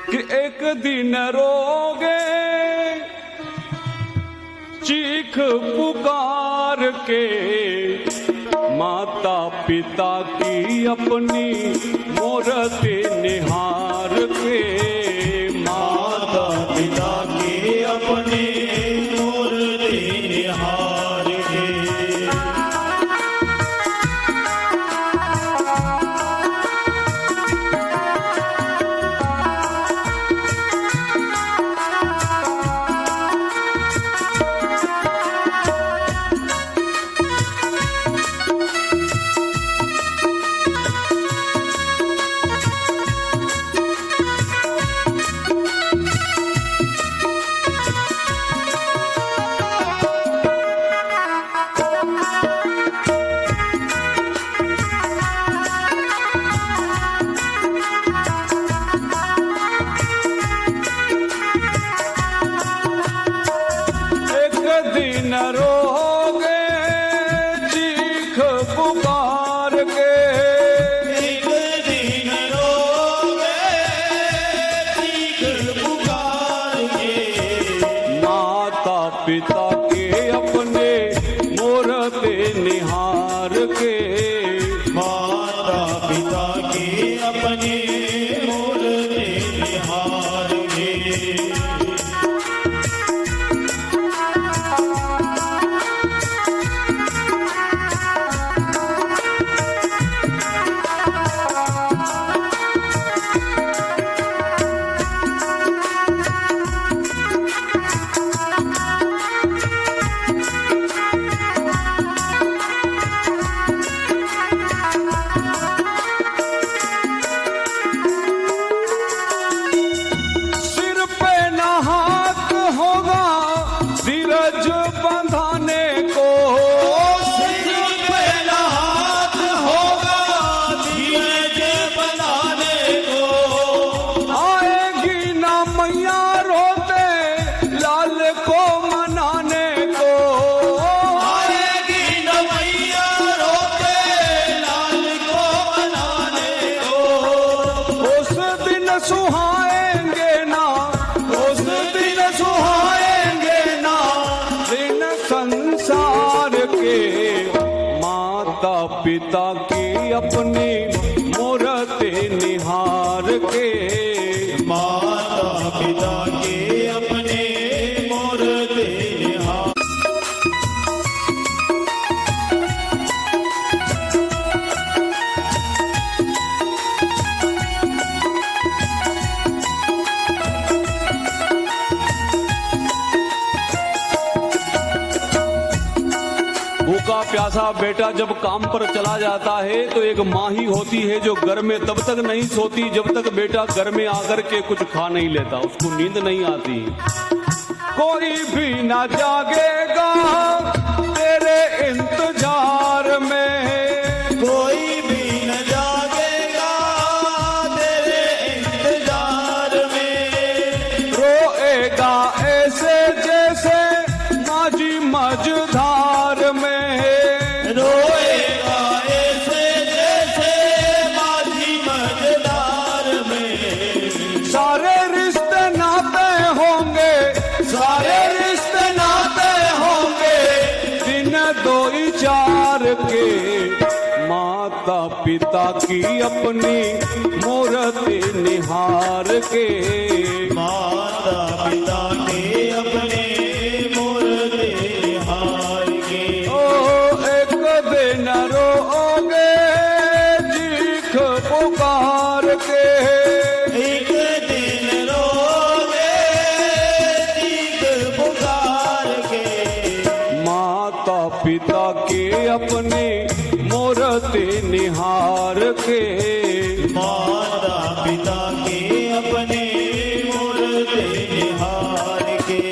कि एक दिन रोगे चीख पुकार के, माता पिता की अपनी मूर्ति निहार के, माता पिता की अपनी मूर्ति निहार के। दिन रोगे चीख पुकार के, एक दिन रोगे चीख पुकार के, माता पिता के अपने मूर्ति निहार के, माता पिता की अपनी मूर्ति निहार के। सिर पे न हाथ होगा धीरज बंधाने को, सिर पे न हाथ होगा धीरज बनाने को, आएगी ना मैया रोते लाल को मनाने को, आएगी न मैया रोते लाल को मनाने को। उस दिन सुहाएंगे ना, उस दिन सुहाएंगे ना दिन संसार के, माता पिता की अपनी मूर्ति निहार के, माता पिता के अपने मूर्ति निहार। भूखा प्यासा बेटा जब काम पर चला जाता है तो एक माँ ही होती है जो घर में तब तक नहीं सोती जब तक बेटा घर में आकर के कुछ खा नहीं लेता, उसको नींद नहीं आती। कोई भी ना जागेगा तेरे इंतजार में, कोई भी न जागेगा तेरे इंतजार में, रोएगा ऐसे जैसे माझी मझधार में, रोएगा ऐसे जैसे माझी मझधार में। सारे रिश्ते नाते होंगे, सारे रिश्ते नाते होंगे दिन दो ही चार के, माता पिता की अपनी मूर्ति निहार के, माता पिता के अपने मूर्ति निहार के। ओ एक दिन रोगे चीख पुकार के, एक दिन रोगे चीख पुकार के, माता पिता के अपने मूर्ति निहार के, माता पिता के अपने मूर्ति निहार के।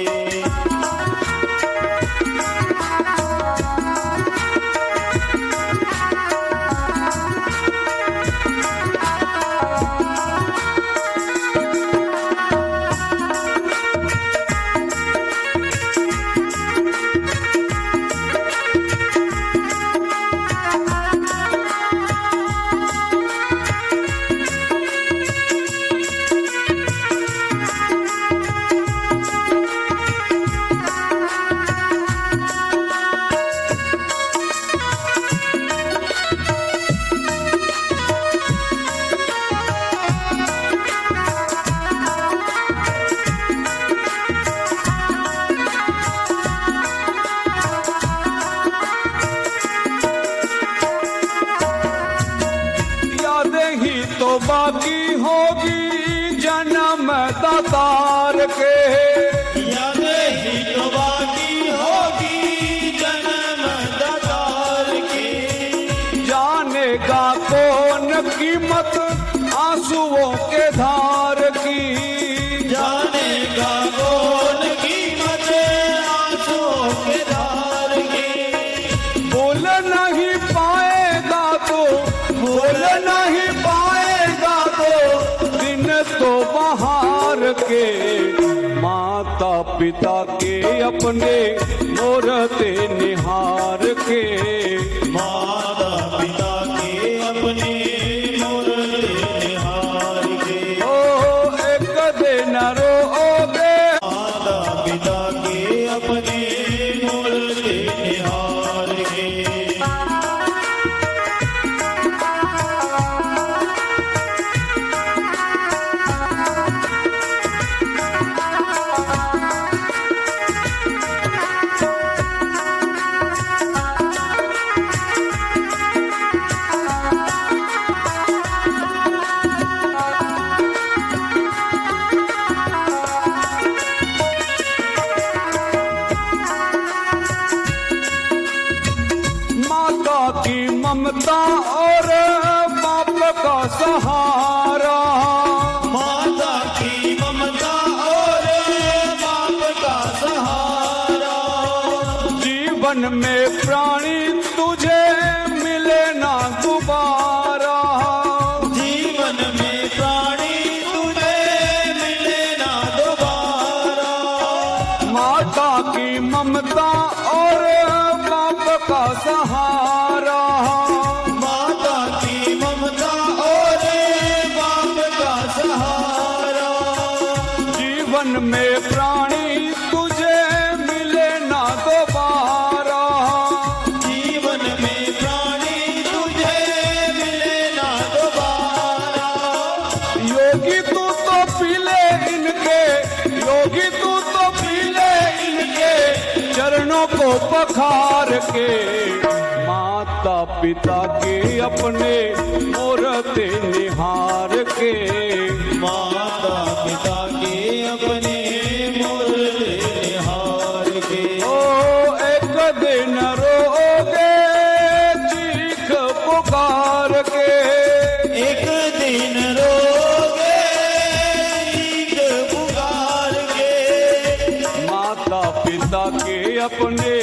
दातार के। याद ही तो बाकी होगी जन्म दातार की। जानेगा कौन कीमत आंसुओं के धार की। जानेगा कौन कीमत आंसुओं के धार की। बोल नहीं पाएगा तो, बोल नहीं पाएगा तो दिन तो बहार के। माता पिता के अपने मूरते निहार के। माता पिता के अपने मूरते निहार के। ओ एक दिन रोओगे। माता पिता के अपने मूरते निहार के। माता की ममता और बाप का सहारा। माता की ममता और बाप का सहारा। जीवन में प्राणी तुझे मिले ना दोबारा। जीवन में प्राणी तुझे मिले ना दोबारा। माता की ममता और बाप का सहारा। माता की ममता और बाप का सहारा। जीवन में प्राणी तुझे मिले ना दोबारा। जीवन में प्राणी तुझे मिले ना दोबारा। योगी तू तो पीले इनके, योगी तू तो पीले इनके चरणों को पखार के। माता पिता के अपने मूरते निहार के। माता पिता के अपने मूरते निहार के। ओ एक दिन रोओगे चीख पुकार के। एक दिन रोगे चीख पुकार के। माता पिता के अपने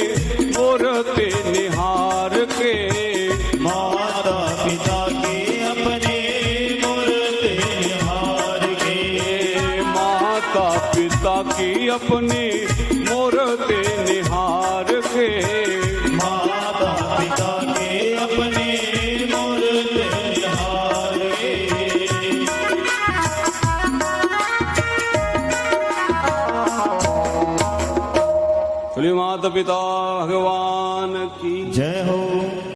मूरते निहार के। माता पिता के अपने मूरते निहार के। माता पिता की अपनी मूरते निहार के। माता पिता के अपने मूरते निहार के। बोलिए माता पिता भगवान